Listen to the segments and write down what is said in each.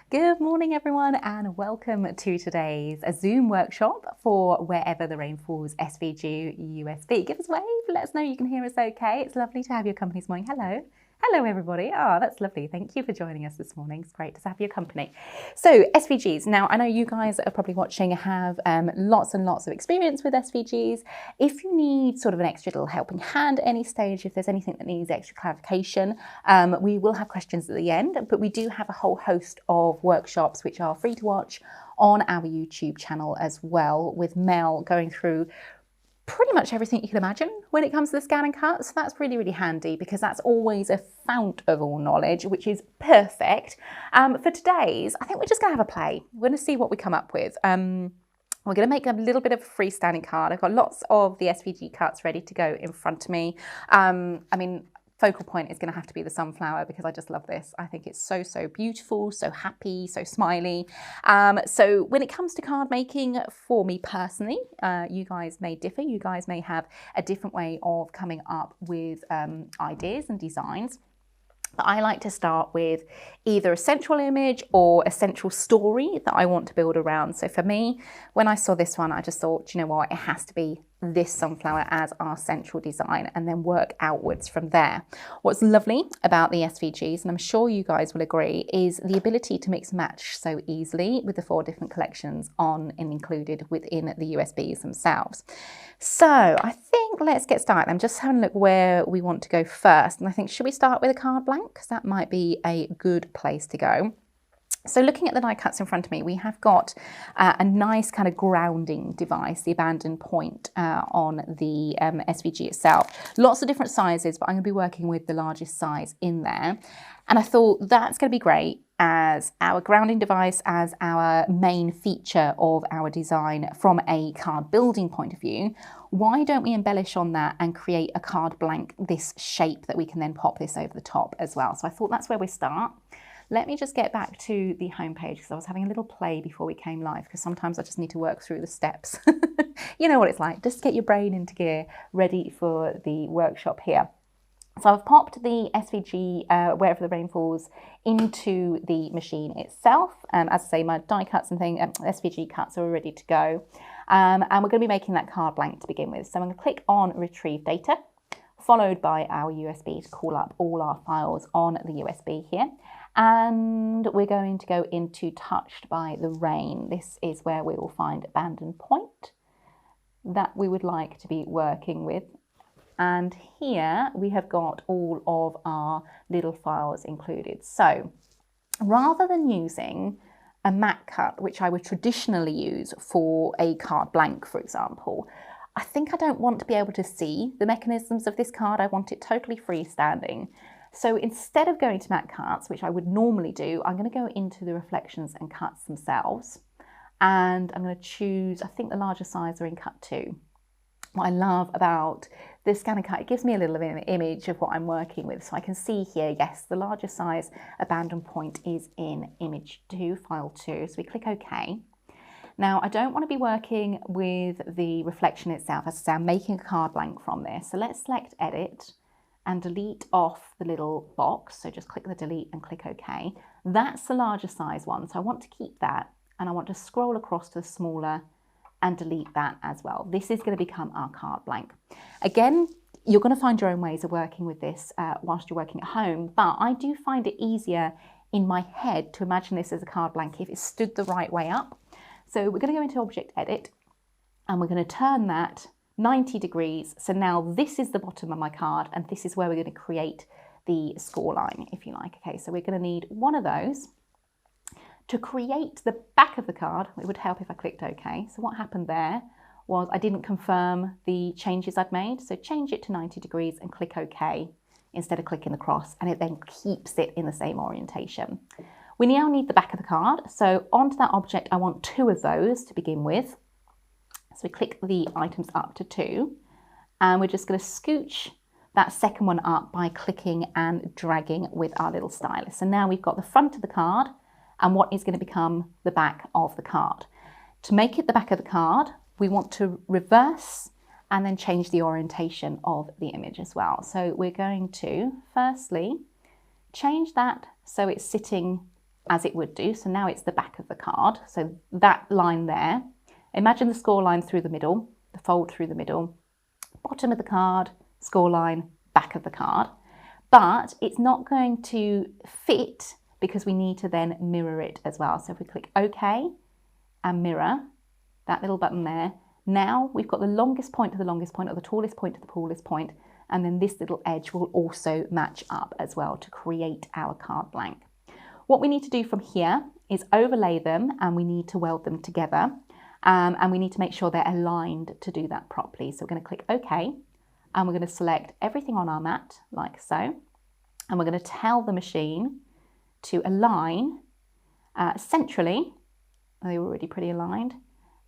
Good morning everyone and welcome to today's Zoom workshop for Wherever the Rain Falls SVG USB. Give us a wave, let us know you can hear us okay. It's lovely to have your company this morning. Hello. Hello everybody. Oh, that's lovely. Thank you for joining us this morning. It's great to have your company. So SVGs, now I know you guys are probably watching have lots and lots of experience with SVGs. If you need sort of an extra little helping hand at any stage, if there's anything that needs extra clarification, we will have questions at the end, but we do have a whole host of workshops which are free to watch on our YouTube channel as well, with Mel going through pretty much everything you can imagine when it comes to the scan and cut. So that's really, really handy because that's always a fount of all knowledge, which is perfect. For today's, I think we're just going to have a play. We're going to see what we come up with. We're going to make a little bit of a freestanding card. I've got lots of the SVG cuts ready to go in front of me. Focal point is going to have to be the sunflower because I just love this. I think it's so, so beautiful, so happy, so smiley. So when it comes to card making, for me personally, you guys may differ. You guys may have a different way of coming up with ideas and designs. But I like to start with either a central image or a central story that I want to build around. So for me, when I saw this one, I just thought, you know what, it has to be this sunflower as our central design and then work outwards from there. What's lovely about the SVGs, and I'm sure you guys will agree, is the ability to mix and match so easily with the 4 different collections on and included within the USBs themselves. So I think let's get started. I'm just having a look where we want to go first. And I think, should we start with a card blank? Because that might be a good place to go. So looking at the die cuts in front of me, we have got a nice kind of grounding device, the abandon point on the SVG itself. Lots of different sizes, but I'm going to be working with the largest size in there. And I thought that's going to be great as our grounding device, as our main feature of our design from a card building point of view. Why don't we embellish on that and create a card blank, this shape that we can then pop this over the top as well. So I thought that's where we start. Let me just get back to the homepage because I was having a little play before we came live because sometimes I just need to work through the steps. You know what it's like, just get your brain into gear, ready for the workshop here. So I've popped the SVG, Wherever the Rain Falls, into the machine itself. As I say, my die cuts and SVG cuts are ready to go. And we're going to be making that card blank to begin with. So I'm going to click on Retrieve Data, followed by our USB to call up all our files on the USB here. And we're going to go into Touched by the Rain. This is where we will find abandon point that we would like to be working with. And here we have got all of our little files included. So rather than using a mat cut, which I would traditionally use for a card blank, for example, I think I don't want to be able to see the mechanisms of this card. I want it totally freestanding. So instead of going to mat cuts, which I would normally do, I'm going to go into the reflections and cuts themselves. And I'm going to choose, I think the larger size are in cut 2. What I love about this scan and cut, it gives me a little image of what I'm working with. So I can see here, yes, the larger size abandon point is in image 2, file 2. So we click OK. Now, I don't want to be working with the reflection itself. As I say, I'm making a card blank from this. So let's select Edit and delete off the little box. So just click the delete and click OK. That's the larger size one. So I want to keep that and I want to scroll across to the smaller and delete that as well. This is going to become our card blank. Again, you're going to find your own ways of working with this whilst you're working at home, but I do find it easier in my head to imagine this as a card blank if it stood the right way up. So we're going to go into Object Edit and we're going to turn that 90 degrees. So now this is the bottom of my card and this is where we're going to create the score line, if you like. Okay, so we're going to need one of those. To create the back of the card, it would help if I clicked OK. So what happened there was I didn't confirm the changes I'd made. So change it to 90 degrees and click OK instead of clicking the cross, and it then keeps it in the same orientation. We now need the back of the card. So onto that object, I want 2 of those to begin with. So we click the items up to 2, and we're just going to scooch that second one up by clicking and dragging with our little stylus. So now we've got the front of the card and what is going to become the back of the card. To make it the back of the card, we want to reverse and then change the orientation of the image as well. So we're going to firstly change that so it's sitting as it would do. So now it's the back of the card. So that line there, imagine the score line through the middle, the fold through the middle, bottom of the card, score line, back of the card. But it's not going to fit because we need to then mirror it as well. So if we click OK and mirror, that little button there, now we've got the longest point to the longest point, or the tallest point to the tallest point, and then this little edge will also match up as well to create our card blank. What we need to do from here is overlay them, and we need to weld them together, and we need to make sure they're aligned to do that properly. So we're going to click OK, and we're going to select everything on our mat like so, and we're going to tell the machine to align centrally. They're already pretty aligned,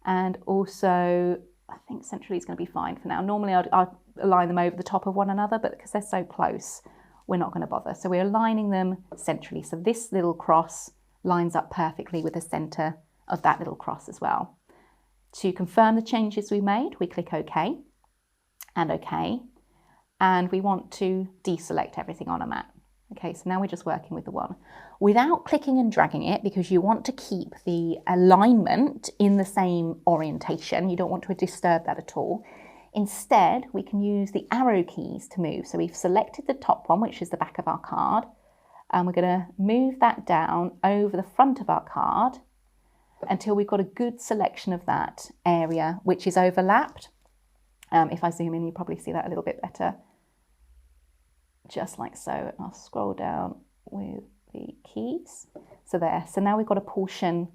and also I think centrally is going to be fine for now. Normally I'd align them over the top of one another, but because they're so close, we're not going to bother. So we're aligning them centrally. So this little cross lines up perfectly with the center of that little cross as well. To confirm the changes we made, we click OK and OK, and we want to deselect everything on our mat. Okay, so now we're just working with the one without clicking and dragging it, because you want to keep the alignment in the same orientation. You don't want to disturb that at all. Instead, we can use the arrow keys to move. So we've selected the top one, which is the back of our card, and we're going to move that down over the front of our card until we've got a good selection of that area which is overlapped. If I zoom in, you probably see that a little bit better. Just like so, and I'll scroll down with the keys. So there, so now we've got a portion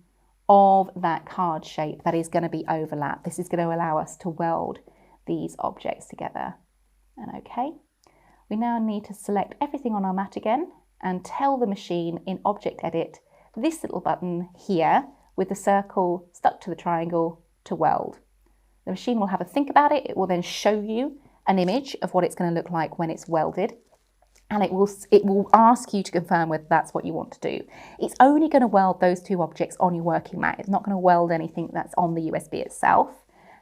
of that card shape that is going to be overlapped. This is going to allow us to weld these objects together. And okay, we now need to select everything on our mat again and tell the machine in Object Edit, this little button here with the circle stuck to the triangle, to weld. The machine will have a think about it. It will then show you an image of what it's going to look like when it's welded. And it will ask you to confirm whether that's what you want to do. It's only going to weld those two objects on your working mat. It's not going to weld anything that's on the USB itself.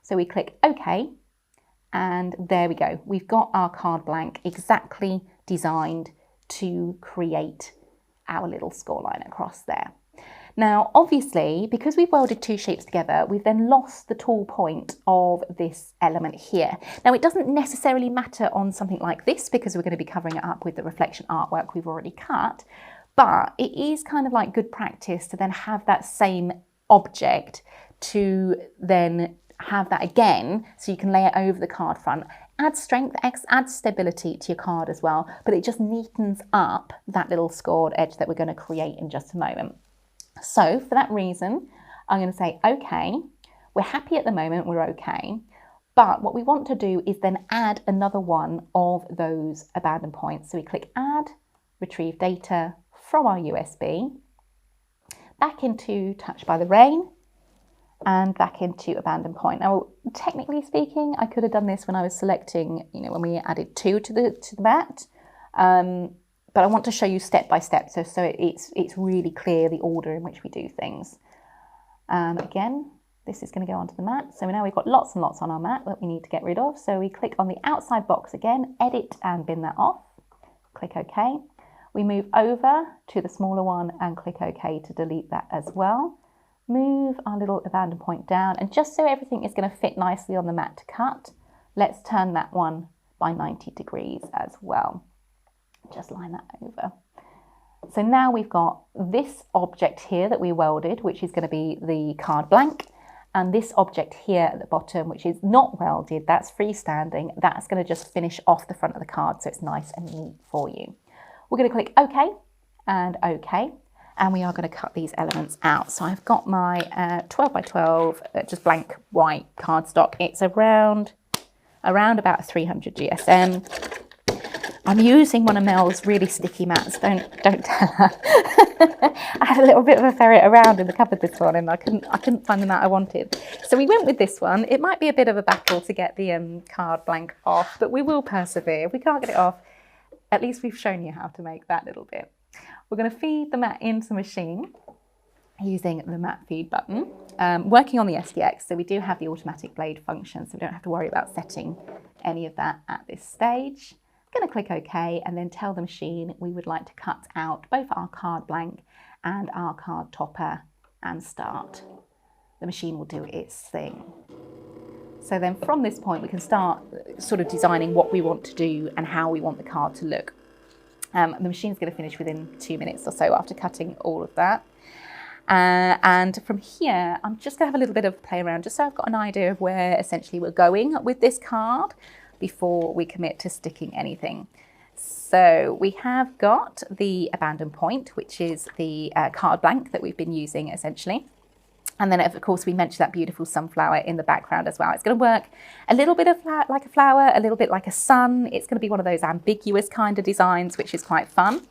So we click OK, and there we go. We've got our card blank exactly designed to create our little scoreline across there. Now, obviously, because we've welded two shapes together, we've then lost the tall point of this element here. Now, it doesn't necessarily matter on something like this because we're going to be covering it up with the reflection artwork we've already cut, but it is kind of like good practice to then have that same object to then have that again, so you can lay it over the card front. Adds strength, adds stability to your card as well, but it just neatens up that little scored edge that we're going to create in just a moment. So for that reason, I'm going to say, okay, we're happy at the moment, we're okay. But what we want to do is then add another one of those abandoned points. So we click Add, Retrieve Data from our USB, back into Touch by the Rain, and back into Abandoned Point. Now, technically speaking, I could have done this when I was selecting, when we added two to the mat. But I want to show you step by step, so it's really clear the order in which we do things. Again, this is going to go onto the mat. So now we've got lots and lots on our mat that we need to get rid of. So we click on the outside box again, edit and bin that off. Click OK. We move over to the smaller one and click OK to delete that as well. Move our little abandoned point down, and just so everything is going to fit nicely on the mat to cut, let's turn that one by 90 degrees as well. Just line that over. So now we've got this object here that we welded, which is going to be the card blank, and this object here at the bottom, which is not welded, that's freestanding. That's going to just finish off the front of the card, so it's nice and neat for you. We're going to click OK and OK, and we are going to cut these elements out. So I've got my 12 by 12, just blank white cardstock. It's around about 300 GSM. I'm using one of Mel's really sticky mats. Don't tell her. I had a little bit of a ferret around in the cupboard this morning. I couldn't find the mat I wanted. So we went with this one. It might be a bit of a battle to get the card blank off, but we will persevere. If we can't get it off, at least we've shown you how to make that little bit. We're going to feed the mat into the machine using the mat feed button. Working on the SDX, so we do have the automatic blade function, so we don't have to worry about setting any of that at this stage. Going to click OK and then tell the machine we would like to cut out both our card blank and our card topper and start. The machine will do its thing. So then from this point, we can start sort of designing what we want to do and how we want the card to look. The machine's going to finish within 2 minutes or so after cutting all of that. And from here, I'm just going to have a little bit of play around, just so I've got an idea of where essentially we're going with this card before we commit to sticking anything. So we have got the abandon point, which is the card blank that we've been using essentially. And then, of course, we mentioned that beautiful sunflower in the background as well. It's going to work a little bit of like a flower, a little bit like a sun. It's going to be one of those ambiguous kind of designs, which is quite fun.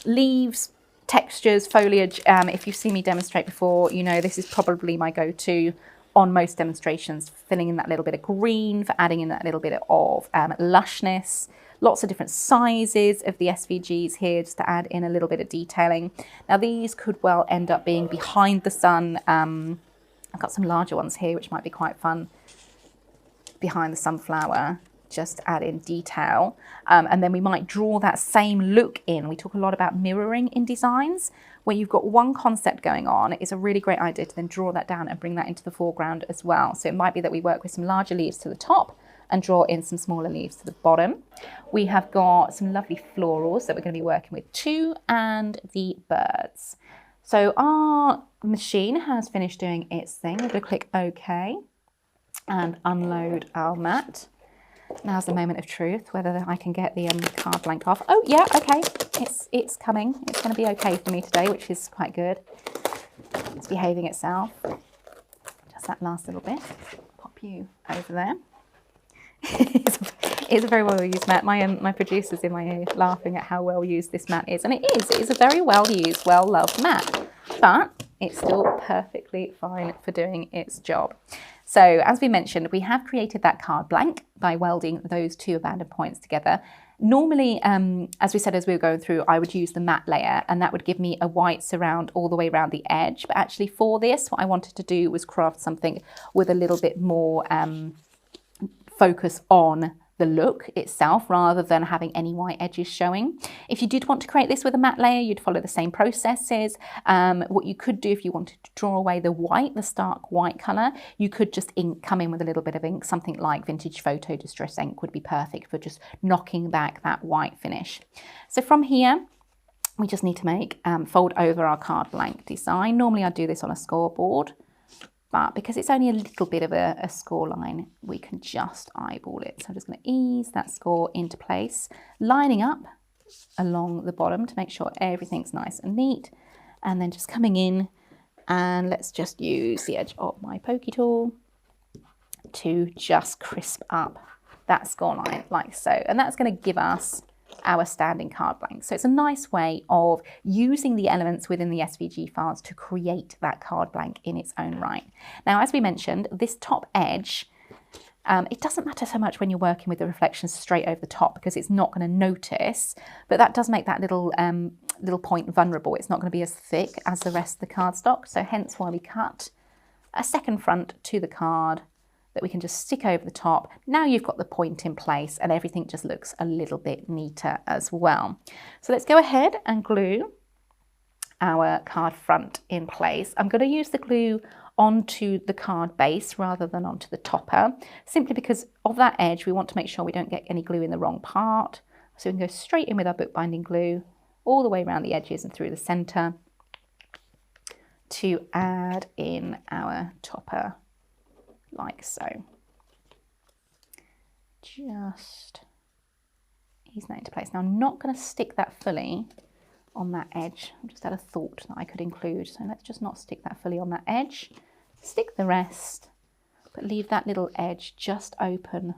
Leaves, textures, foliage. If you've seen me demonstrate before, you know this is probably my go-to on most demonstrations, filling in that little bit of green, for adding in that little bit of lushness. Lots of different sizes of the SVGs here, just to add in a little bit of detailing. Now these could well end up being behind the sun. I've got some larger ones here, which might be quite fun. Behind the sunflower, just to add in detail. And then we might draw that same look in. We talk a lot about mirroring in designs. When you've got one concept going on, it's a really great idea to then draw that down and bring that into the foreground as well. So it might be that we work with some larger leaves to the top and draw in some smaller leaves to the bottom. We have got some lovely florals that we're going to be working with too, and the birds. So our machine has finished doing its thing. We're going to click OK and unload our mat. Now's the moment of truth, whether I can get the card blank off. Oh yeah, okay, it's coming. It's going to be okay for me today, which is quite good. It's behaving itself. Just that last little bit. Pop you over there. It's a very well used mat. My producer's in my ear laughing at how well used this mat is, and it is a very well used, well loved mat, but it's still perfectly fine for doing its job. So as we mentioned, we have created that card blank by welding those two abandoned points together. Normally, as we said as we were going through, I would use the matte layer, and that would give me a white surround all the way around the edge. But actually for this, what I wanted to do was craft something with a little bit more focus on the look itself rather than having any white edges showing. If you did want to create this with a matte layer, you'd follow the same processes. What you could do if you wanted to draw away the white, the stark white colour, you could just come in with a little bit of ink. Something like Vintage Photo Distress ink would be perfect for just knocking back that white finish. So from here, we just need to make fold over our card blank design. Normally I'd do this on a scoreboard, but because it's only a little bit of a score line, we can just eyeball it. So I'm just going to ease that score into place, lining up along the bottom to make sure everything's nice and neat. And then just coming in, and let's just use the edge of my pokey tool to just crisp up that score line like so. And that's going to give us our standing card blank. So it's a nice way of using the elements within the SVG files to create that card blank in its own right. Now, as we mentioned, this top edge, it doesn't matter so much when you're working with the reflections straight over the top because it's not going to notice, but that does make that little point vulnerable. It's not going to be as thick as the rest of the cardstock. So hence why we cut a second front to the card that we can just stick over the top. Now you've got the point in place and everything just looks a little bit neater as well. So let's go ahead and glue our card front in place. I'm going to use the glue onto the card base rather than onto the topper, simply because of that edge. We want to make sure we don't get any glue in the wrong part. So we can go straight in with our bookbinding glue all the way around the edges and through the center to add in our topper like so. Just ease that into place. Now I'm not going to stick that fully on that edge. I just had a thought that I could include. So let's just not stick that fully on that edge. Stick the rest, but leave that little edge just open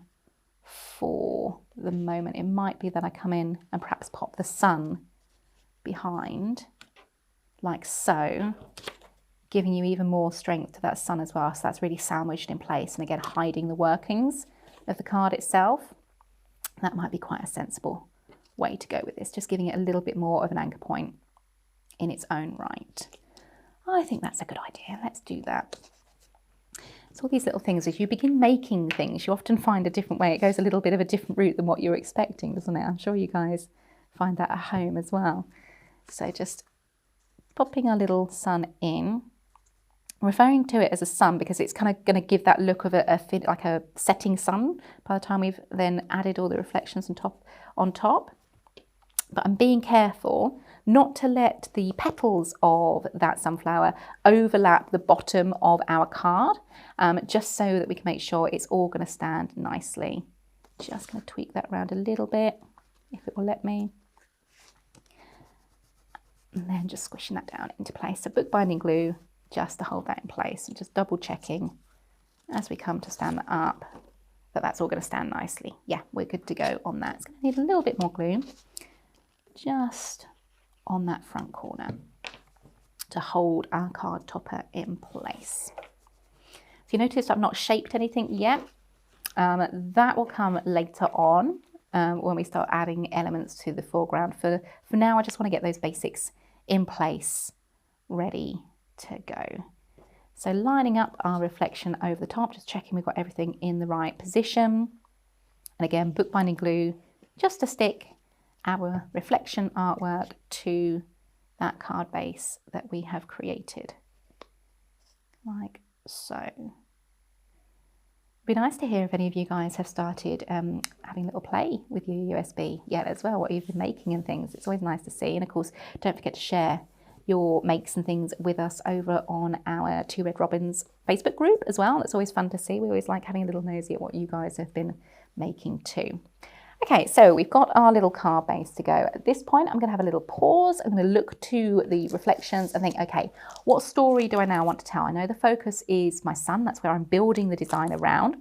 for the moment. It might be that I come in and perhaps pop the sun behind like so, giving you even more strength to that sun as well. So that's really sandwiched in place and again hiding the workings of the card itself. That might be quite a sensible way to go with this, just giving it a little bit more of an anchor point in its own right. I think that's a good idea. Let's do that. So all these little things, as you begin making things, you often find a different way. It goes a little bit of a different route than what you're expecting, doesn't it? I'm sure you guys find that at home as well. So just popping our little sun in. I'm referring to it as a sun because it's kind of going to give that look of like a setting sun by the time we've then added all the reflections on top. But I'm being careful not to let the petals of that sunflower overlap the bottom of our card, just so that we can make sure it's all going to stand nicely. Just going to tweak that around a little bit, if it will let me. And then just squishing that down into place. So bookbinding glue, just to hold that in place, and just double checking as we come to stand that up that that's all going to stand nicely. Yeah, we're good to go on that. It's going to need a little bit more glue just on that front corner to hold our card topper in place. So you notice I've not shaped anything yet. That will come later on when we start adding elements to the foreground. For now, I just want to get those basics in place, ready to go. So lining up our reflection over the top, just checking we've got everything in the right position. And again, bookbinding glue just to stick our reflection artwork to that card base that we have created, like so. It'd be nice to hear if any of you guys have started having a little play with your USB yet as well, what you've been making and things. It's always nice to see. And of course, don't forget to share your makes and things with us over on our Two Red Robins Facebook group as well. That's always fun to see. We always like having a little nosy at what you guys have been making too. Okay, so we've got our little card base to go. At this point, I'm going to have a little pause. I'm going to look to the reflections and think, okay, what story do I now want to tell? I know the focus is my sun. That's where I'm building the design around.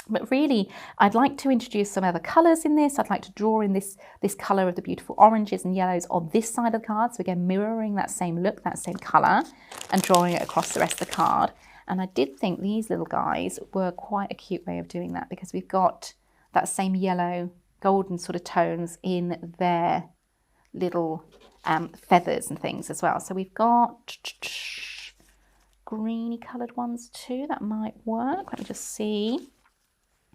But really, I'd like to introduce some other colours in this. I'd like to draw in this colour of the beautiful oranges and yellows on this side of the card. So again, mirroring that same look, that same colour, and drawing it across the rest of the card. And I did think these little guys were quite a cute way of doing that, because we've got that same yellow, golden sort of tones in their little feathers and things as well. So we've got greeny coloured ones too. That might work. Let me just see.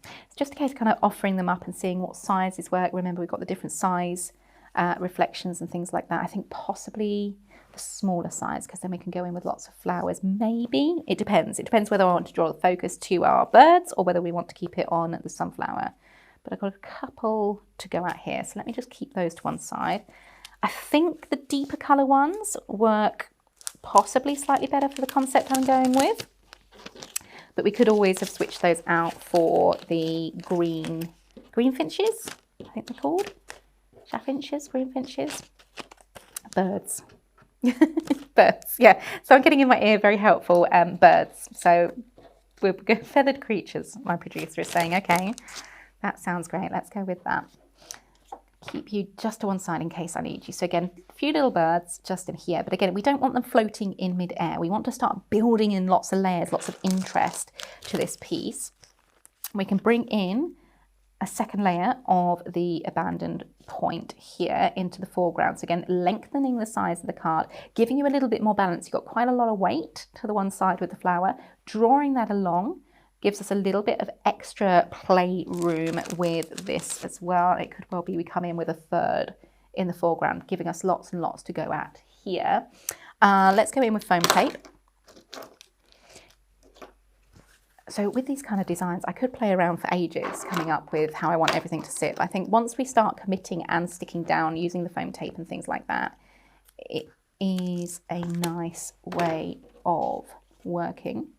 It's just a case of kind of offering them up and seeing what sizes work. Remember, we've got the different size reflections and things like that. I think possibly the smaller size, because then we can go in with lots of flowers. Maybe. It depends. It depends whether I want to draw the focus to our birds or whether we want to keep it on the sunflower. But I've got a couple to go out here. So let me just keep those to one side. I think the deeper colour ones work possibly slightly better for the concept I'm going with. But we could always have switched those out for the green finches, I think they're called. Chaffinches, green finches, birds. Birds, yeah. So I'm getting in my ear, very helpful, birds. So we're feathered creatures, my producer is saying, okay. That sounds great. Let's go with that. Keep you just to one side in case I need you. So again, a few little birds just in here. But again, we don't want them floating in midair. We want to start building in lots of layers, lots of interest to this piece. We can bring in a second layer of the abandoned point here into the foreground. So again, lengthening the size of the card, giving you a little bit more balance. You've got quite a lot of weight to the one side with the flower, drawing that along. Gives us a little bit of extra play room with this as well. It could well be we come in with a third in the foreground, giving us lots and lots to go at here. Let's go in with foam tape. So with these kind of designs, I could play around for ages coming up with how I want everything to sit. I think once we start committing and sticking down using the foam tape and things like that, it is a nice way of working.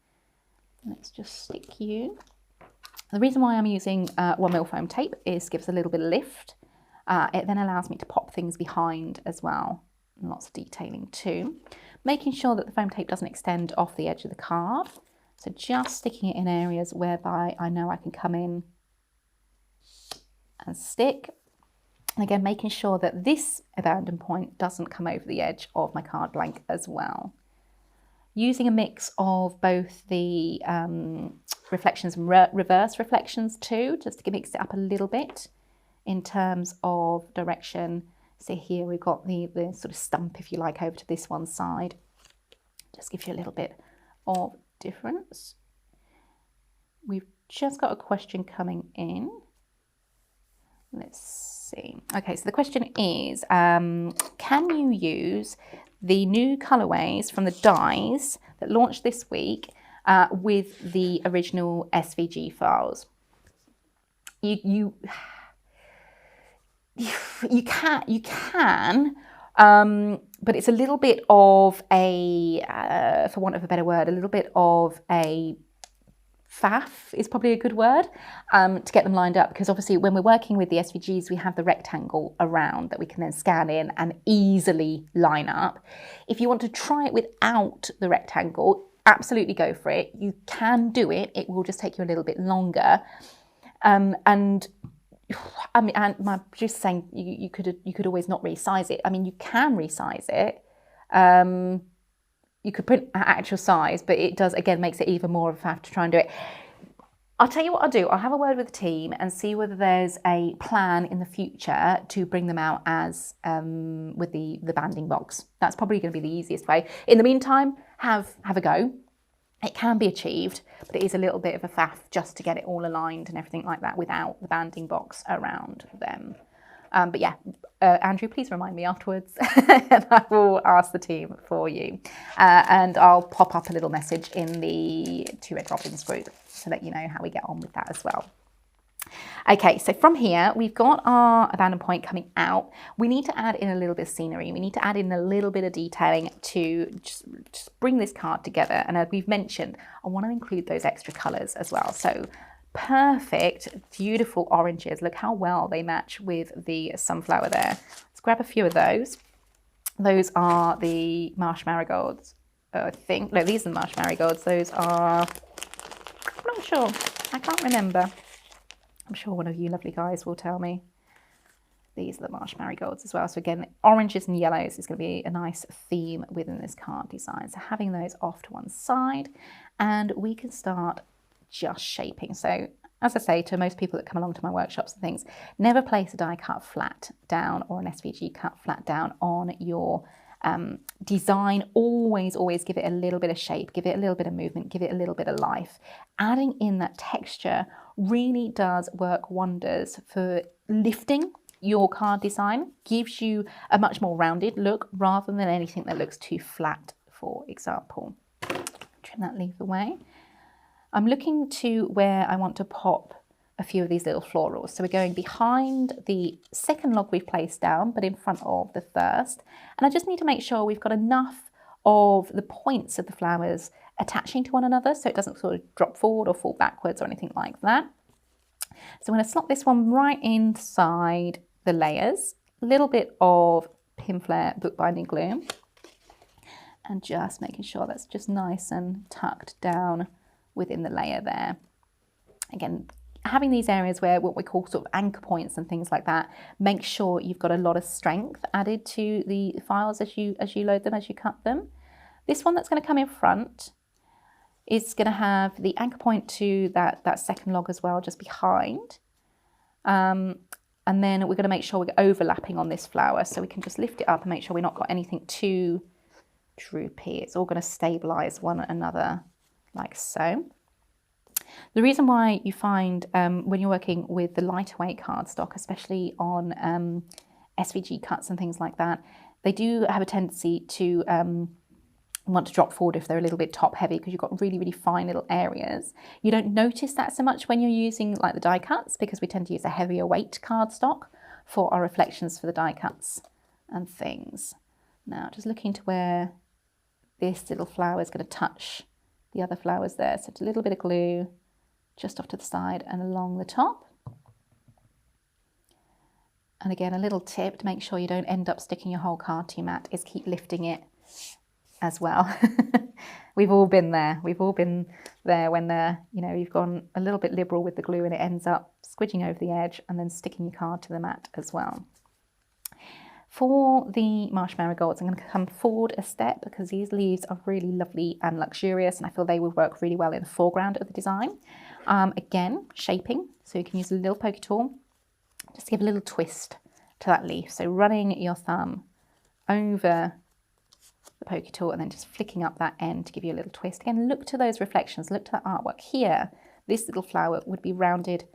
Let's just stick you. The reason why I'm using 1mm foam tape is gives a little bit of lift. It then allows me to pop things behind as well. And lots of detailing too. Making sure that the foam tape doesn't extend off the edge of the card. So just sticking it in areas whereby I know I can come in and stick. And again, making sure that this abandoned point doesn't come over the edge of my card blank as well. Using a mix of both the reflections and reverse reflections too, just to mix it up a little bit in terms of direction. So here we've got the sort of stump, if you like, over to this one side. Just gives you a little bit of difference. We've just got a question coming in. Let's see. Okay, so the question is, can you use the new colourways from the dies that launched this week with the original SVG files. You can, but it's a little bit of a, for want of a better word, a little bit of a faff is probably a good word, to get them lined up, because obviously when we're working with the SVGs, we have the rectangle around that we can then scan in and easily line up. If you want to try it without the rectangle, absolutely go for it. You can do it. It will just take you a little bit longer. And I mean, and my just saying you could always not resize it. I mean, you can resize it. You could print at actual size, but it does, again, makes it even more of a faff to try and do it. I'll tell you what I'll do. I'll have a word with the team and see whether there's a plan in the future to bring them out as with the banding box. That's probably going to be the easiest way. In the meantime, have a go. It can be achieved, but it is a little bit of a faff just to get it all aligned and everything like that without the banding box around them. But yeah, Andrew, please remind me afterwards and I will ask the team for you. And I'll pop up a little message in the Two Red Robins group to let you know how we get on with that as well. Okay, so from here, we've got our abandon point coming out. We need to add in a little bit of scenery. We need to add in a little bit of detailing to just bring this card together. And as we've mentioned, I want to include those extra colours as well. So perfect, beautiful oranges. Look how well they match with the sunflower there. Let's grab a few of those. Those are the marsh marigolds, I think. No, these are the marsh marigolds. Those are, I'm not sure. I can't remember. I'm sure one of you lovely guys will tell me. These are the marsh marigolds as well. So again, oranges and yellows is going to be a nice theme within this card design. So having those off to one side, and we can start just shaping. So as I say to most people that come along to my workshops and things, never place a die cut flat down or an SVG cut flat down on your design. Always give it a little bit of shape, give it a little bit of movement, give it a little bit of life. Adding in that texture really does work wonders for lifting your card design, gives you a much more rounded look rather than anything that looks too flat, for example. Trim that leaf away. I'm looking to where I want to pop a few of these little florals. So we're going behind the second log we've placed down, but in front of the first. And I just need to make sure we've got enough of the points of the flowers attaching to one another so it doesn't sort of drop forward or fall backwards or anything like that. So I'm going to slot this one right inside the layers, a little bit of Pinflair bookbinding glue, and just making sure that's just nice and tucked down within the layer there. Again, having these areas where what we call sort of anchor points and things like that, make sure you've got a lot of strength added to the files as you load them, as you cut them. This one that's going to come in front is going to have the anchor point to that second log as well, just behind. And then we're going to make sure we're overlapping on this flower, so we can just lift it up and make sure we're not got anything too droopy. It's all going to stabilize one another like so. The reason why you find when you're working with the lighter weight cardstock, especially on SVG cuts and things like that, they do have a tendency to want to drop forward if they're a little bit top heavy, because you've got really fine little areas. You don't notice that so much when you're using like the die cuts, because we tend to use a heavier weight cardstock for our reflections for the die cuts and things. Now just looking to where this little flower is going to touch the other flowers there. So it's a little bit of glue just off to the side and along the top. And again, a little tip to make sure you don't end up sticking your whole card to your mat is keep lifting it as well. We've all been there. We've all been there when you've gone a little bit liberal with the glue and it ends up squidging over the edge and then sticking your card to the mat as well. For the marsh marigolds, I'm going to come forward a step because these leaves are really lovely and luxurious, and I feel they will work really well in the foreground of the design. Again, shaping, so you can use a little pokey tool, just give a little twist to that leaf. So running your thumb over the pokey tool and then just flicking up that end to give you a little twist. Again, look to those reflections, look to that artwork. Here, this little flower would be rounded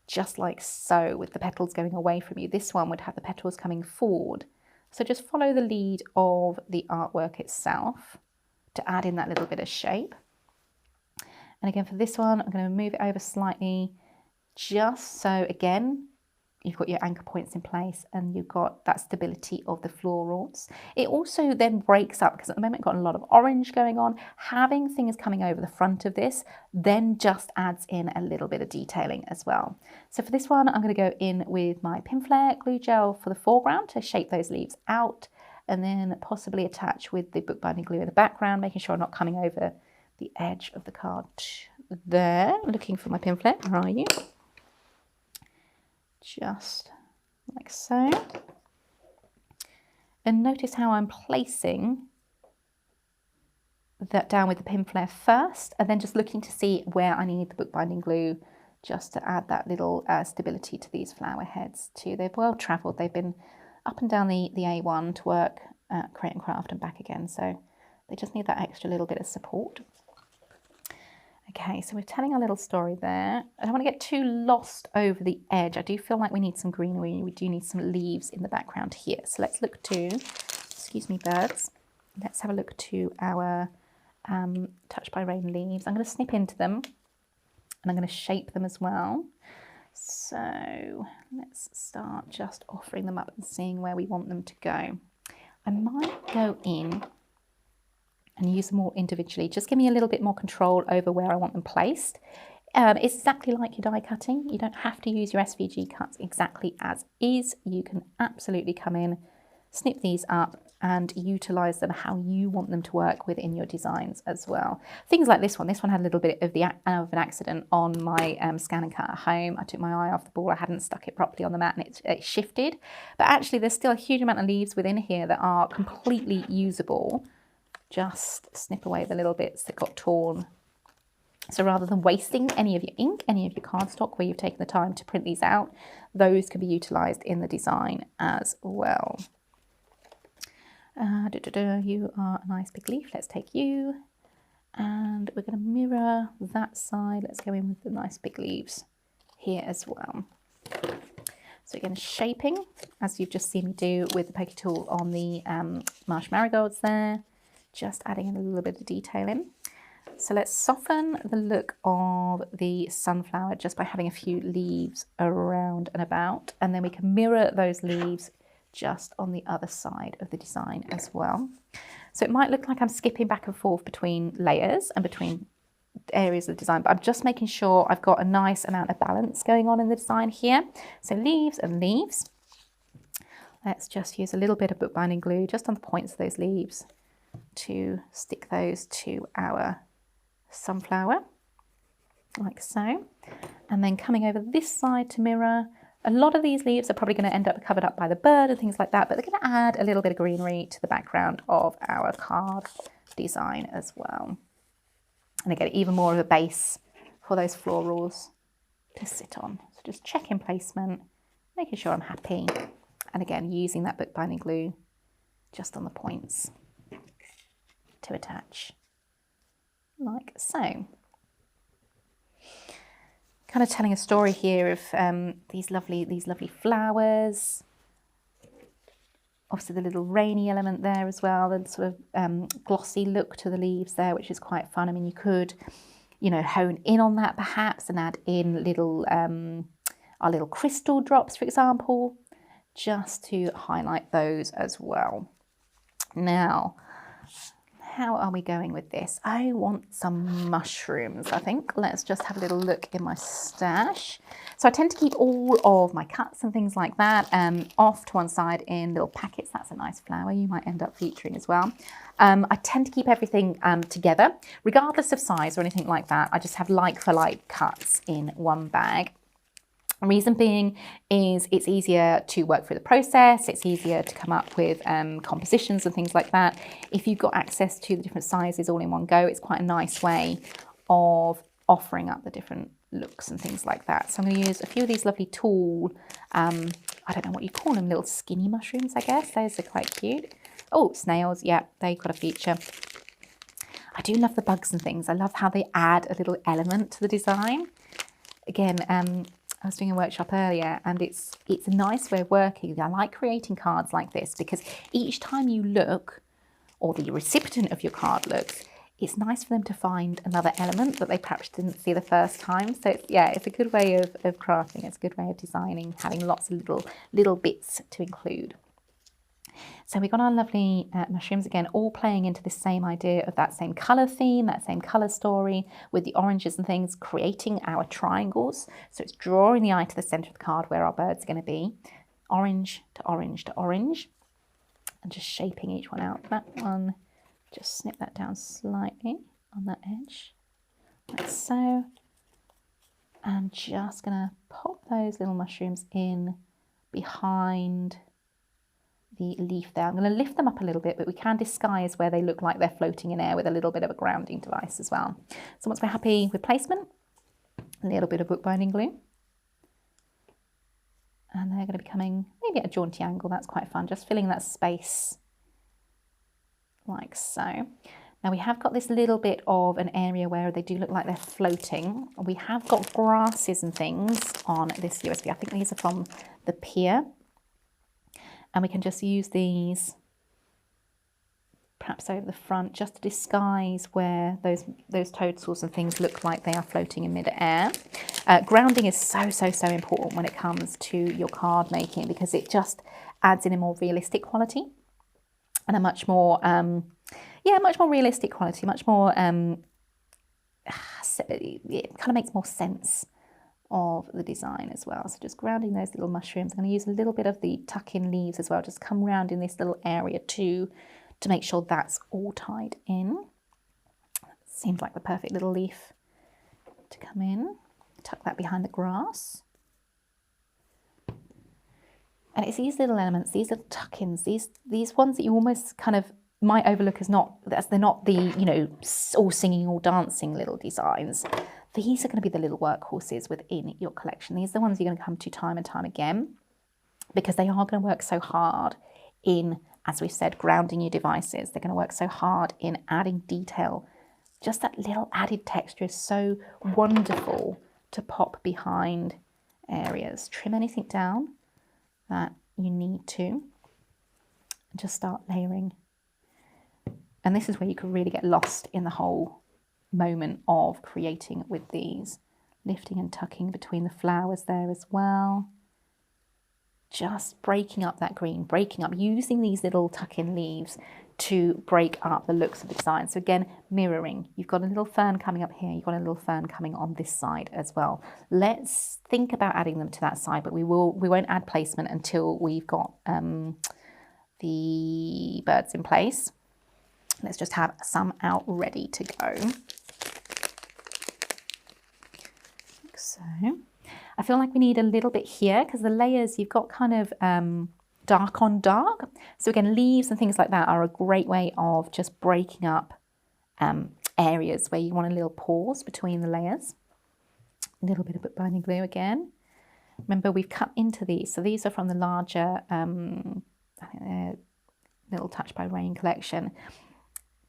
just like so, with the petals going away from you. This one would have the petals coming forward, So just follow the lead of the artwork itself to add in that little bit of shape. And again, for this one, I'm going to move it over slightly, just so, again, you've got your anchor points in place and you've got that stability of the florals. It also then breaks up, because at the moment I've got a lot of orange going on. Having things coming over the front of this then just adds in a little bit of detailing as well. So for this one, I'm going to go in with my pin flare glue gel for the foreground to shape those leaves out, and then possibly attach with the bookbinding glue in the background, making sure I'm not coming over the edge of the card there. Looking for my pin flare. Where are you? Just like so. And notice how I'm placing that down with the pin flare first, and then just looking to see where I need the bookbinding glue just to add that little stability to these flower heads too. They've well travelled. They've been up and down the A1 to work at Create and Craft and back again, so they just need that extra little bit of support. Okay, so we're telling a little story there. I don't want to get too lost over the edge. I do feel like we need some greenery. We do need some leaves in the background here. So let's look to, excuse me, birds. Let's have a look to our Touched by Rain leaves. I'm going to snip into them and I'm going to shape them as well. So let's start just offering them up and seeing where we want them to go. I might go in and use them all individually. Just give me a little bit more control over where I want them placed. It's exactly like your die cutting. You don't have to use your SVG cuts exactly as is. You can absolutely come in, snip these up and utilize them how you want them to work within your designs as well. Things like this one had a little bit of an accident on my scan and cut at home. I took my eye off the ball. I hadn't stuck it properly on the mat and it shifted. But actually there's still a huge amount of leaves within here that are completely usable. Just snip away the little bits that got torn. So rather than wasting any of your ink, any of your cardstock where you've taken the time to print these out, those can be utilised in the design as well. You are a nice big leaf. Let's take you. And we're going to mirror that side. Let's go in with the nice big leaves here as well. So again, shaping, as you've just seen me do with the pokey tool on the marsh marigolds there. Just adding in a little bit of detailing. So let's soften the look of the sunflower just by having a few leaves around and about, and then we can mirror those leaves just on the other side of the design as well. So it might look like I'm skipping back and forth between layers and between areas of the design, but I'm just making sure I've got a nice amount of balance going on in the design here. So leaves and leaves. Let's just use a little bit of bookbinding glue just on the points of those leaves to stick those to our sunflower, like so. And then coming over this side to mirror. A lot of these leaves are probably going to end up covered up by the bird and things like that, but they're going to add a little bit of greenery to the background of our card design as well. And again, even more of a base for those florals to sit on. So just checking placement, making sure I'm happy. And again, using that bookbinding glue just on the points to attach, like so. Kind of telling a story here of these lovely flowers. Obviously the little rainy element there as well, the sort of glossy look to the leaves there, which is quite fun. I mean, you could, you know, hone in on that perhaps and add in little, our little crystal drops, for example, just to highlight those as well. Now, how are we going with this? I want some mushrooms, I think. Let's just have a little look in my stash. So I tend to keep all of my cuts and things like that off to one side in little packets. That's a nice flower you might end up featuring as well. I tend to keep everything together, regardless of size or anything like that. I just have like for like cuts in one bag. Reason being is it's easier to work through the process, it's easier to come up with compositions and things like that. If you've got access to the different sizes all in one go, it's quite a nice way of offering up the different looks and things like that. So I'm going to use a few of these lovely tall, I don't know what you call them, little skinny mushrooms, I guess. Those are quite cute. Oh, snails, yeah, they've got a feature. I do love the bugs and things. I love how they add a little element to the design. Again, I was doing a workshop earlier, and it's a nice way of working. I like creating cards like this because each time you look, or the recipient of your card looks, it's nice for them to find another element that they perhaps didn't see the first time. So it's a good way of crafting. It's a good way of designing, having lots of little bits to include. So we've got our lovely mushrooms again, all playing into the same idea of that same colour theme, that same colour story with the oranges and things, creating our triangles. So it's drawing the eye to the centre of the card where our bird's going to be. Orange to orange to orange. And just shaping each one out. That one, just snip that down slightly on that edge, like so. I'm just going to pop those little mushrooms in behind the leaf there. I'm going to lift them up a little bit, but we can disguise where they look like they're floating in air with a little bit of a grounding device as well. So once we're happy with placement, a little bit of bookbinding glue. And they're going to be coming maybe at a jaunty angle. That's quite fun, just filling that space like so. Now we have got this little bit of an area where they do look like they're floating. We have got grasses and things on this USB. I think these are from the pier. And we can just use these perhaps over the front just to disguise where those toadstools and things look like they are floating in mid-air. Grounding is so important when it comes to your card making, because it just adds in a more realistic quality and a much more realistic quality, much more, it kind of makes more sense of the design as well. So just grounding those little mushrooms. I'm going to use a little bit of the tuck-in leaves as well, just come around in this little area too, to make sure that's all tied in. Seems like the perfect little leaf to come in. Tuck that behind the grass. And it's these little elements, these little tuck-ins, these ones that you almost kind of might overlook as they're not the, you know, all singing, all dancing little designs. These are going to be the little workhorses within your collection. These are the ones you're going to come to time and time again, because they are going to work so hard in, as we've said, grounding your devices. They're going to work so hard in adding detail. Just that little added texture is so wonderful to pop behind areas. Trim anything down that you need to, and just start layering. And this is where you can really get lost in the whole moment of creating with these. Lifting and tucking between the flowers there as well. Just breaking up that green, using these little tuck-in leaves to break up the looks of the design. So again, mirroring. You've got a little fern coming up here, you've got a little fern coming on this side as well. Let's think about adding them to that side, but we won't add placement until we've got the birds in place. Let's just have some out ready to go. Like so. I feel like we need a little bit here because the layers, you've got kind of dark on dark. So again, leaves and things like that are a great way of just breaking up areas where you want a little pause between the layers. A little bit of bookbinding glue again. Remember, we've cut into these. So these are from the larger Little Touch by Rain collection.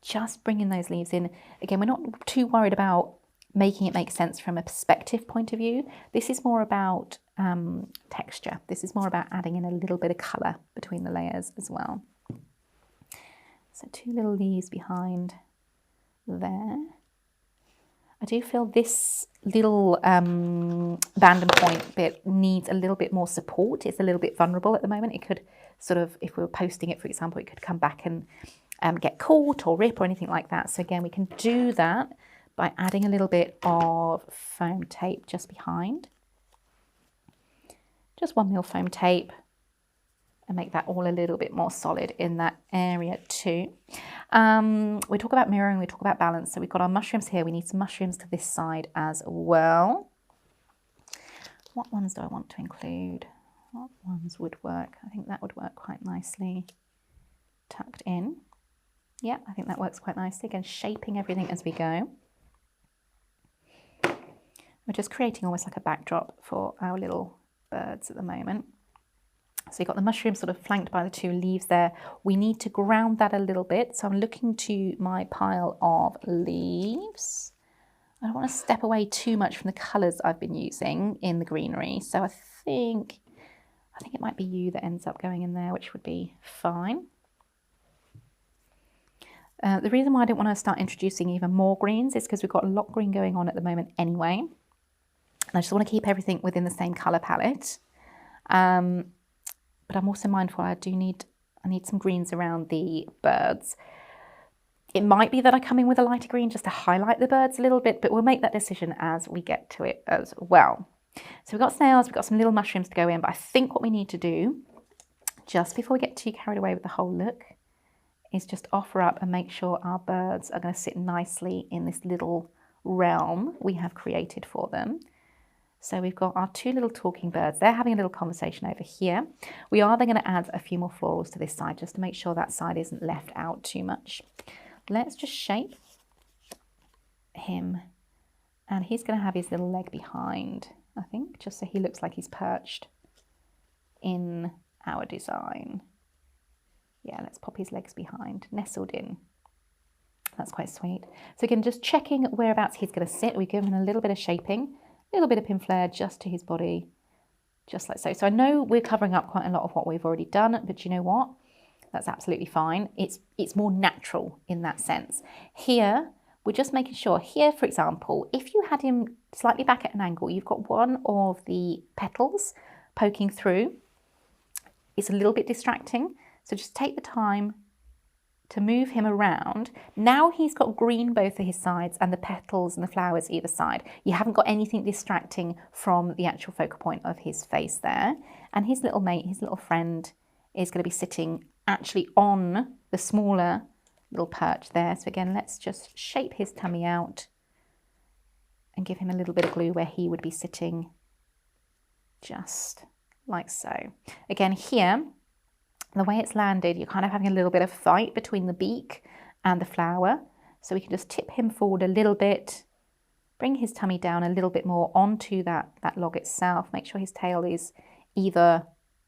Just bringing those leaves in. Again, we're not too worried about making it make sense from a perspective point of view. This is more about texture. This is more about adding in a little bit of colour between the layers as well. So 2 little leaves behind there. I do feel this little band and point bit needs a little bit more support. It's a little bit vulnerable at the moment. It could sort of, if we were posting it, for example, it could come back and get caught or rip or anything like that. So again, we can do that by adding a little bit of foam tape just behind. Just 1mm foam tape, and make that all a little bit more solid in that area too. We talk about mirroring, we talk about balance. So we've got our mushrooms here. We need some mushrooms to this side as well. What ones do I want to include? What ones would work? I think that would work quite nicely tucked in. Yeah, I think that works quite nicely. Again, shaping everything as we go. We're just creating almost like a backdrop for our little birds at the moment. So you've got the mushroom sort of flanked by the 2 leaves there. We need to ground that a little bit. So I'm looking to my pile of leaves. I don't want to step away too much from the colours I've been using in the greenery. So I think it might be you that ends up going in there, which would be fine. The reason why I didn't want to start introducing even more greens is because we've got a lot of green going on at the moment anyway. And I just want to keep everything within the same colour palette. But I'm also mindful I need some greens around the birds. It might be that I come in with a lighter green just to highlight the birds a little bit, but we'll make that decision as we get to it as well. So we've got snails, we've got some little mushrooms to go in, but I think what we need to do, just before we get too carried away with the whole look, is just offer up and make sure our birds are going to sit nicely in this little realm we have created for them. So we've got our two little talking birds. They're having a little conversation over here. We are then going to add a few more florals to this side just to make sure that side isn't left out too much. Let's just shape him, and he's going to have his little leg behind, I think, just so he looks like he's perched in our design. Yeah, let's pop his legs behind, nestled in. That's quite sweet. So again, just checking whereabouts he's going to sit. We've given him a little bit of shaping, a little bit of pin flare just to his body, just like so. So I know we're covering up quite a lot of what we've already done, but you know what? That's absolutely fine. It's more natural in that sense. Here, we're just making sure, here, for example, if you had him slightly back at an angle, you've got one of the petals poking through. It's a little bit distracting. So just take the time to move him around. Now he's got green both of his sides and the petals and the flowers either side. You haven't got anything distracting from the actual focal point of his face there. And his little mate, his little friend, is going to be sitting actually on the smaller little perch there. So again, let's just shape his tummy out and give him a little bit of glue where he would be sitting, just like so. Again, here, the way it's landed, you're kind of having a little bit of fight between the beak and the flower. So we can just tip him forward a little bit, bring his tummy down a little bit more onto that log itself. Make sure his tail is either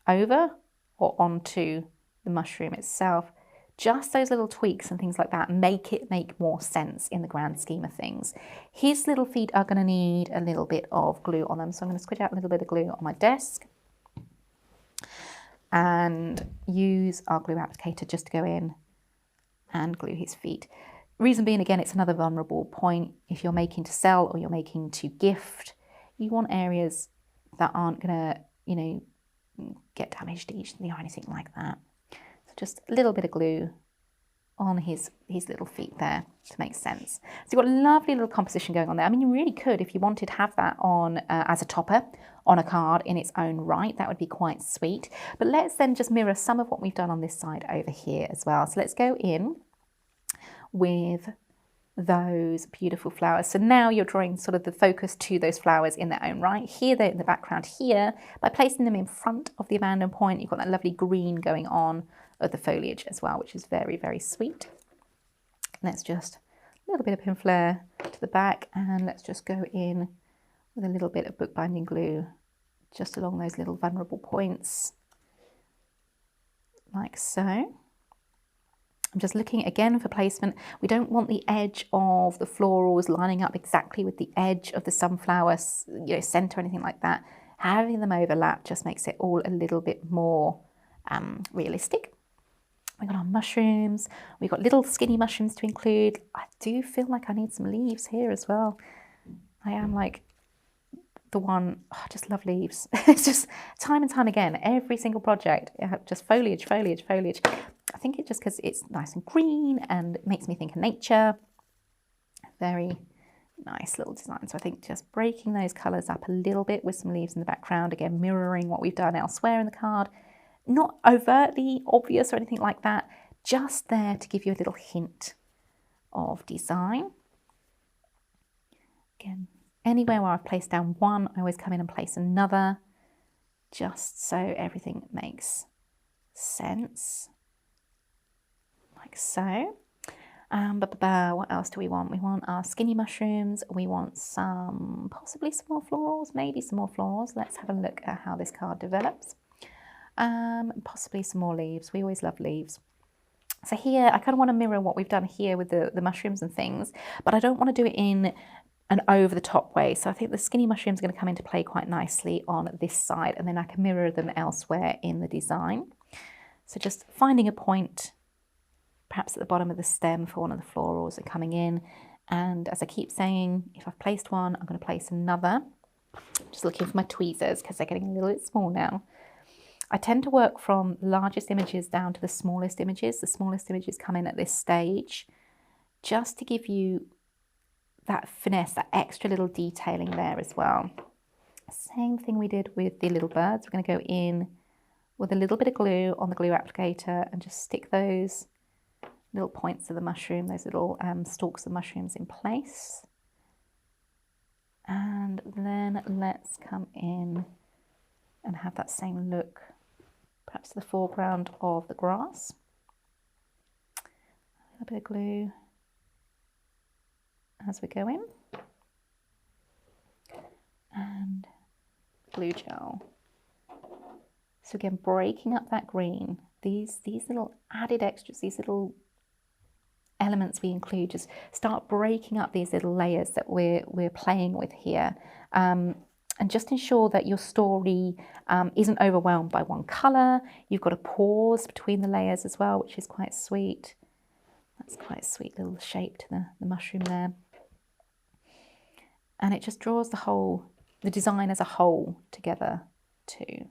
over or onto the mushroom itself. Just those little tweaks and things like that make it make more sense in the grand scheme of things. His little feet are going to need a little bit of glue on them. So I'm going to squidge out a little bit of glue on my desk and use our glue applicator just to go in and glue his feet. Reason being, again, it's another vulnerable point. If you're making to sell or you're making to gift, you want areas that aren't going to, get damaged easily or anything like that. So just a little bit of glue on his little feet there to make sense. So you've got a lovely little composition going on there. I mean, you really could, if you wanted to have that on as a topper on a card in its own right, that would be quite sweet. But let's then just mirror some of what we've done on this side over here as well. So let's go in with those beautiful flowers. So now you're drawing sort of the focus to those flowers in their own right. Here they're in the background here. By placing them in front of the abandon point, you've got that lovely green going on of the foliage as well, which is very, very sweet. Let's just a little bit of pin flare to the back, and let's just go in with a little bit of bookbinding glue just along those little vulnerable points, like so. I'm just looking again for placement. We don't want the edge of the florals lining up exactly with the edge of the sunflower, center, anything like that. Having them overlap just makes it all a little bit more realistic. We've got our mushrooms. We've got little skinny mushrooms to include. I do feel like I need some leaves here as well. I am like the one, I just love leaves. It's just time and time again, every single project, just foliage, foliage, foliage. I think it's just because it's nice and green and it makes me think of nature. Very nice little design. So I think just breaking those colours up a little bit with some leaves in the background, again, mirroring what we've done elsewhere in the card. Not overtly obvious or anything like that, just there to give you a little hint of design. Again, anywhere where I've placed down one, I always come in and place another, just so everything makes sense. Like so. What else do we want? We want our skinny mushrooms. We want possibly some more florals, maybe some more florals. Let's have a look at how this card develops. Possibly some more leaves. We always love leaves. So here, I kind of want to mirror what we've done here with the mushrooms and things, but I don't want to do it in an over the top way. So I think the skinny mushroom is going to come into play quite nicely on this side, and then I can mirror them elsewhere in the design. So just finding a point, perhaps at the bottom of the stem for one of the florals that are coming in. And as I keep saying, if I've placed one, I'm going to place another. Just looking for my tweezers because they're getting a little bit small now. I tend to work from the largest images down to the smallest images. The smallest images come in at this stage, just to give you that finesse, that extra little detailing there as well. Same thing we did with the little birds. We're going to go in with a little bit of glue on the glue applicator and just stick those little points of the mushroom, those little stalks of mushrooms in place. And then let's come in and have that same look, perhaps to the foreground of the grass. A little bit of glue as we go in, and glue gel. So again, breaking up that green, these little added extras, these little elements we include, just start breaking up these little layers that we're playing with here, and just ensure that your story isn't overwhelmed by one colour. You've got a pause between the layers as well, which is quite sweet. That's quite a sweet little shape to the mushroom there. And it just draws the design as a whole together too.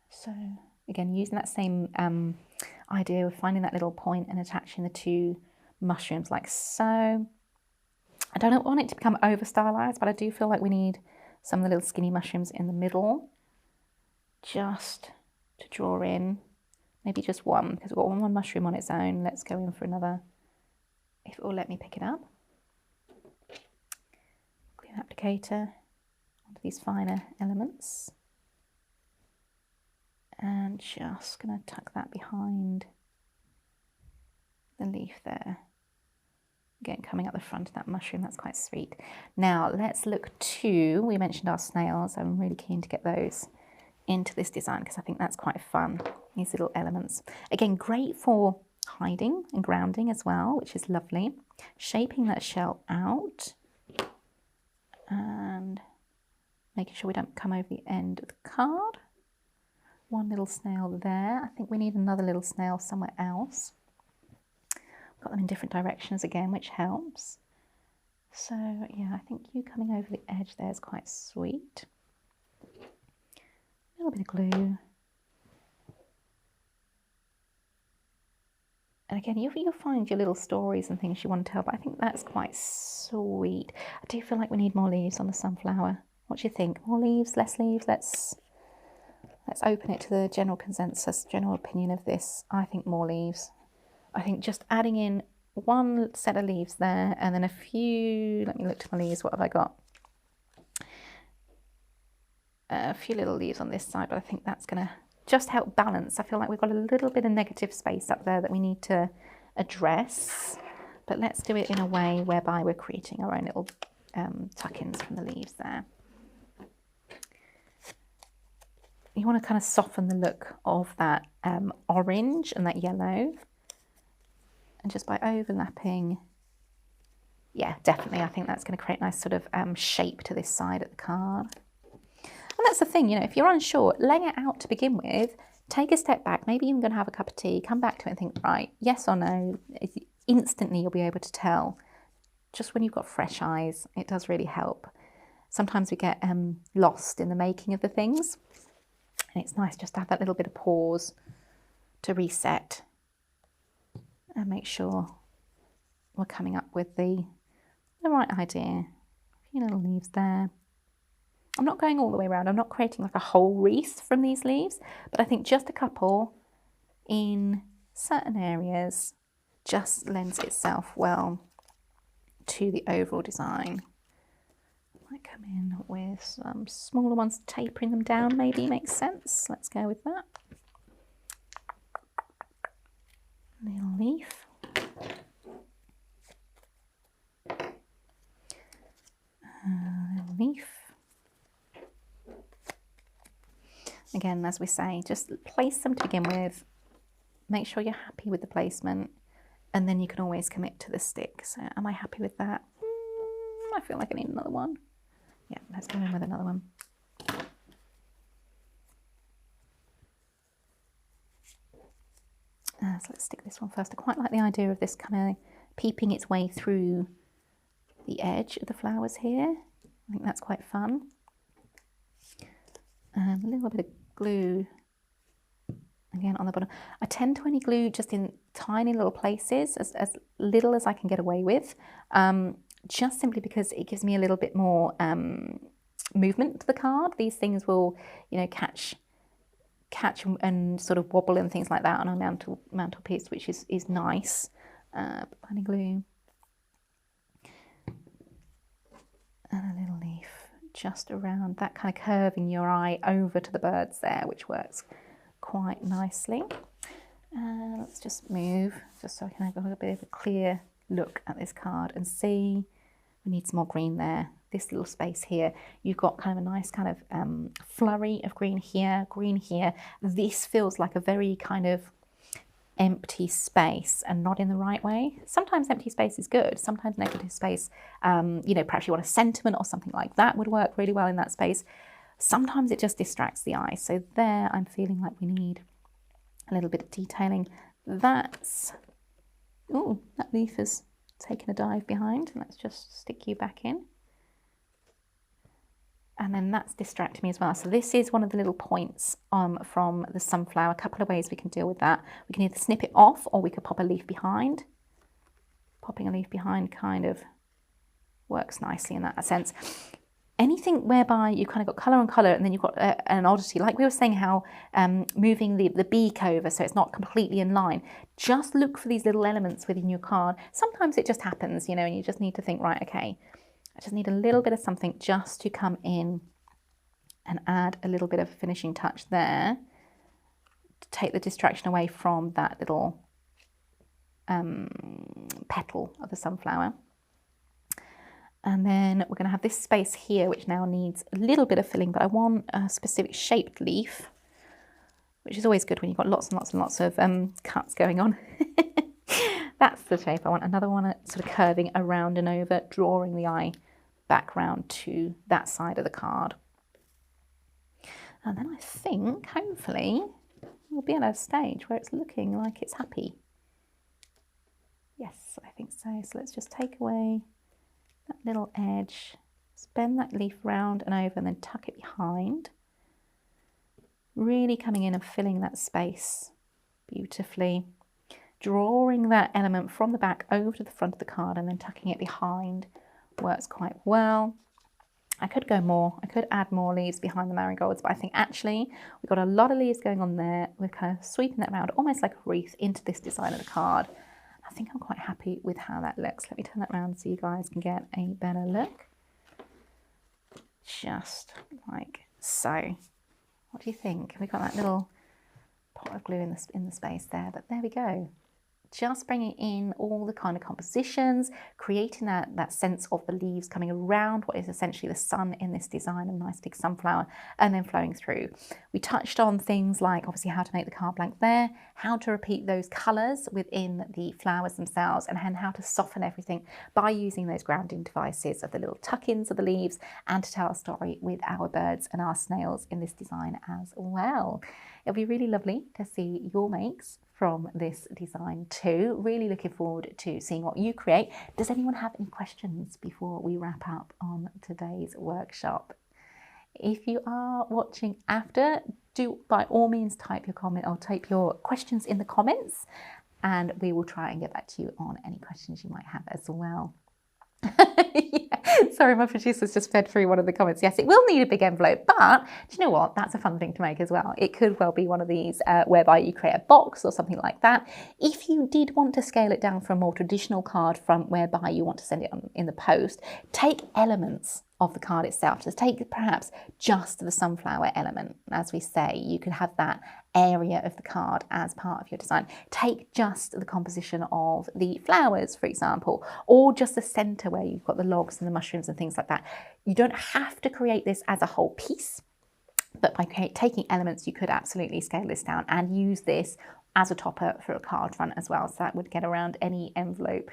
So again, using that same idea of finding that little point and attaching the two mushrooms like so. I don't want it to become over stylized, but I do feel like we need some of the little skinny mushrooms in the middle just to draw in, maybe just one, because we've got one mushroom on its own. Let's go in for another, if it will let me pick it up. Glue applicator onto these finer elements. And just going to tuck that behind the leaf there. Again, coming up the front of that mushroom, that's quite sweet. Now let's look to, we mentioned our snails. I'm really keen to get those into this design because I think that's quite fun, these little elements. Again, great for hiding and grounding as well, which is lovely. Shaping that shell out and making sure we don't come over the end of the card. One little snail there. I think we need another little snail somewhere else. Got them in different directions again, which helps. So yeah, I think you coming over the edge there is quite sweet. A little bit of glue. And again, you'll find your little stories and things you want to tell, but I think that's quite sweet. I do feel like we need more leaves on the sunflower. What do you think? More leaves, less leaves? Let's open it to the general consensus, general opinion of this. I think more leaves. I think just adding in one set of leaves there and then a few, let me look to my leaves, what have I got? A few little leaves on this side, but I think that's going to just help balance. I feel like we've got a little bit of negative space up there that we need to address, but let's do it in a way whereby we're creating our own little tuck-ins from the leaves there. You want to kind of soften the look of that orange and that yellow. And just by overlapping, yeah, definitely, I think that's going to create a nice sort of shape to this side of the card. And that's the thing, you know, if you're unsure, laying it out to begin with, take a step back, maybe even going to have a cup of tea, come back to it and think, right, yes or no. Instantly you'll be able to tell. Just when you've got fresh eyes, it does really help. Sometimes we get lost in the making of the things. And it's nice just to have that little bit of pause to reset and make sure we're coming up with the right idea. A few little leaves there. I'm not going all the way around. I'm not creating like a whole wreath from these leaves, but I think just a couple in certain areas just lends itself well to the overall design. Might come in with some smaller ones, tapering them down maybe makes sense. Let's go with that. Little leaf. Little leaf. Again, as we say, just place them to begin with. Make sure you're happy with the placement, and then you can always commit to the stick. So am I happy with that? I feel like I need another one. Yeah, let's go in with another one. So let's stick this one first. I quite like the idea of this kind of peeping its way through the edge of the flowers here. I think that's quite fun. A little bit of glue again on the bottom. I tend to only glue just in tiny little places, as little as I can get away with, just simply because it gives me a little bit more movement to the card. These things will, you know, catch and sort of wobble and things like that on a mantelpiece, which is nice. Tiny glue and a little leaf just around that, kind of curving your eye over to the birds there, which works quite nicely. Let's just move just so I can have a little bit of a clear look at this card and see. We need some more green there. This little space here, you've got kind of a nice kind of flurry of green here, green here. This feels like a very kind of empty space, and not in the right way. Sometimes empty space is good. Sometimes negative space, you know, perhaps you want a sentiment or something like that would work really well in that space. Sometimes it just distracts the eye. So there, I'm feeling like we need a little bit of detailing. That's, oh, that leaf has taken a dive behind. Let's just stick you back in. And then that's distracting me as well. So this is one of the little points from the sunflower. A couple of ways we can deal with that. We can either snip it off, or we could pop a leaf behind. Popping a leaf behind kind of works nicely in that sense. Anything whereby you kind of got colour on colour, and then you've got an oddity, like we were saying how moving the beak over so it's not completely in line. Just look for these little elements within your card. Sometimes it just happens, you know, and you just need to think, right, okay, I just need a little bit of something just to come in and add a little bit of a finishing touch there to take the distraction away from that little petal of the sunflower. And then we're going to have this space here, which now needs a little bit of filling, but I want a specific shaped leaf, which is always good when you've got lots and lots and lots of cuts going on. That's the shape I want. Another one sort of curving around and over, drawing the eye back round to that side of the card. And then I think, hopefully, we'll be at a stage where it's looking like it's happy. Yes, I think so. So let's just take away that little edge, bend that leaf round and over, and then tuck it behind. Really coming in and filling that space beautifully. Drawing that element from the back over to the front of the card and then tucking it behind works quite well. I could go more, I could add more leaves behind the marigolds, but I think actually we've got a lot of leaves going on there. We're kind of sweeping that around almost like a wreath into this design of the card. I think I'm quite happy with how that looks. Let me turn that around so you guys can get a better look. Just like so. What do you think? We've got that little pot of glue in the space there, but there we go. Just bringing in all the kind of compositions, creating that sense of the leaves coming around what is essentially the sun in this design, a nice big sunflower, and then flowing through. We touched on things like obviously how to make the card blank there, how to repeat those colours within the flowers themselves, and how to soften everything by using those grounding devices of the little tuck-ins of the leaves, and to tell a story with our birds and our snails in this design as well. It'll be really lovely to see your makes from this design too. Really looking forward to seeing what you create. Does anyone have any questions before we wrap up on today's workshop? If you are watching after, do by all means type your comment or type your questions in the comments, and we will try and get back to you on any questions you might have as well. Yeah. Sorry, my producer's just fed through one of the comments. Yes, it will need a big envelope, but do you know what? That's a fun thing to make as well. It could well be one of these whereby you create a box or something like that. If you did want to scale it down for a more traditional card front whereby you want to send it in the post, take elements of the card itself. Just take perhaps just the sunflower element. As we say, you could have that area of the card as part of your design. Take just the composition of the flowers, for example, or just the center where you've got the logs and the mushrooms and things like that. You don't have to create this as a whole piece, but by taking elements, you could absolutely scale this down and use this as a topper for a card front as well. So that would get around any envelope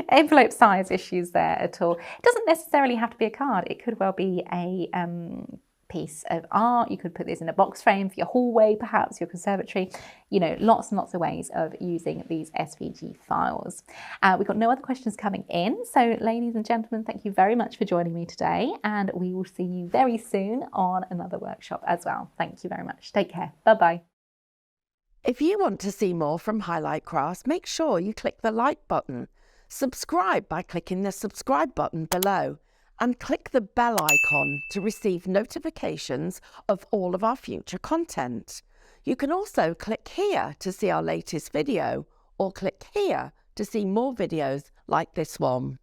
envelope size issues there at all. It doesn't necessarily have to be a card. It could well be a piece of art. You could put this in a box frame for your hallway, perhaps your conservatory. You know, lots and lots of ways of using these SVG files. We've got no other questions coming in. So ladies and gentlemen, thank you very much for joining me today, and we will see you very soon on another workshop as well. Thank you very much. Take care. Bye-bye. If you want to see more from Highlight Crafts, make sure you click the like button. Subscribe by clicking the subscribe button below, and click the bell icon to receive notifications of all of our future content. You can also click here to see our latest video, or click here to see more videos like this one.